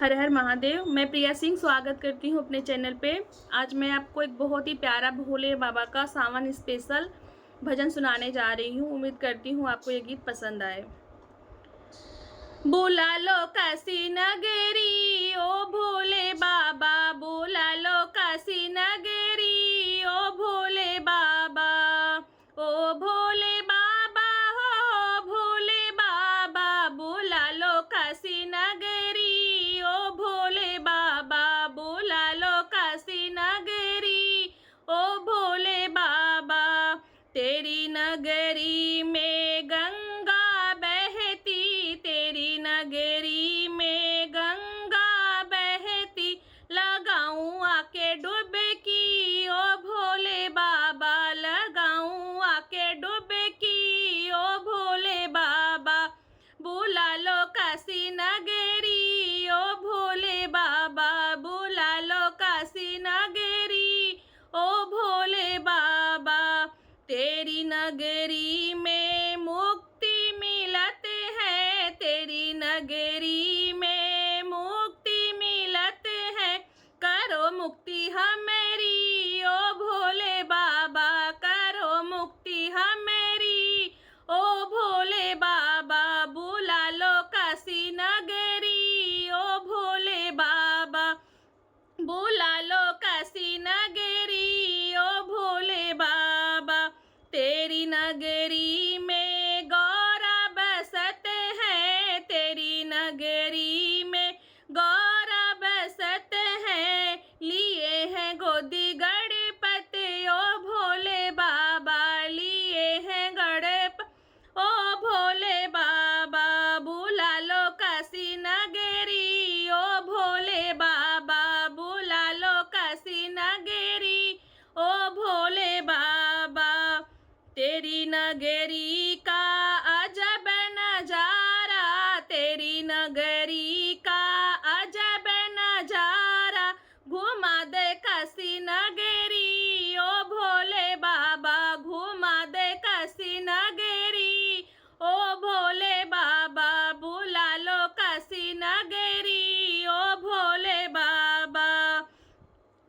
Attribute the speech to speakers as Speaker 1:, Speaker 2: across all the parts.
Speaker 1: हर हर महादेव। मैं प्रिया सिंह स्वागत करती हूँ अपने चैनल पे। आज मैं आपको एक बहुत ही प्यारा भोले बाबा का सावन स्पेशल भजन सुनाने जा रही हूँ। उम्मीद करती हूँ आपको ये गीत पसंद आए। बुला लो काशी नगरी ओ भोले बाबा, बुला लो काशी नगरी ओ भोले बाबा, ओ भोले बाबा हो भोले बाबा, बुला लो काशी नगरी ओ भोले बाबा, बुला लो काशी नगरी ओ भोले बाबा। तेरी नगरी में गंगा बहती, तेरी नगरी में गंगा बहती, लगाऊं आके डुबकी ओ भोले बाबा, लगाऊं आके डुबकी ओ भोले बाबा। बुला लो काशी नगरी ओ भोले बाबा, बुला लो काशी नगरी ओ भोले बाबा। तेरी नगरी में मुक्ति मिलते है, तेरी नगरी में मुक्ति मिलते है, करो मुक्ति हमेरी ओ भोले बाबा, करो मुक्ति हमेरी ओ भोले बाबा। बुला लो काशी नगरी ओ भोले बाबा, बुला लो काशी नगरी ओ भोले बाबा। तेरी नगरी में गौरा बसते हैं, तेरी नगरी में गौरा बसते हैं, लिए हैं गोदी गणपति ओ भोले बाबा, लिए हैं गणपति ओ भोले बाबा। बुला लो काशी नगरी ओ भोले बाबा, बुला लो काशी नगरी ओ भोले बाबा। तेरी नगरी का अजब नजारा, तेरी नगरी का अजब नजारा, घुमा दे काशी नगरी ओ भोले बाबा, घुमा दे काशी नगरी ओ भोले बाबा। बुला लो काशी नगरी ओ भोले बाबा।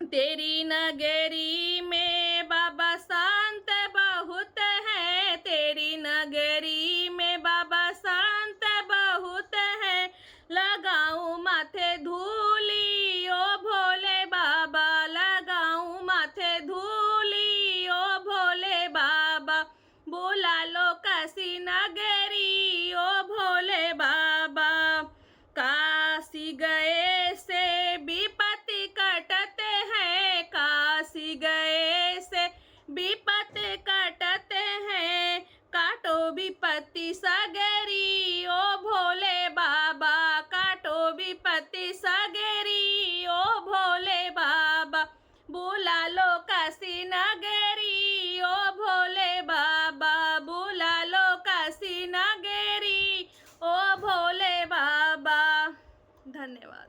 Speaker 1: तेरी नगरी में बाबा शांत बहुत है, तेरी नगरी में बाबा शांत बहुत है, लगाऊं माथे धूली ओ भोले बाबा, लगाऊं माथे धूली ओ भोले बाबा। बुला लो काशी नगरी ओ भोले बाबा। काशी गए से विपत्ति कटते हैं, काशी गए से विपत्ति कटते हैं, काटो विपत्ति सगरी ओ भोले बाबा, काटो विपत्ति सगरी ओ भोले बाबा। बुला लो काशी नगरी ओ भोले बाबा, बुला लो काशी नगरी ओ भोले बाबा। धन्यवाद।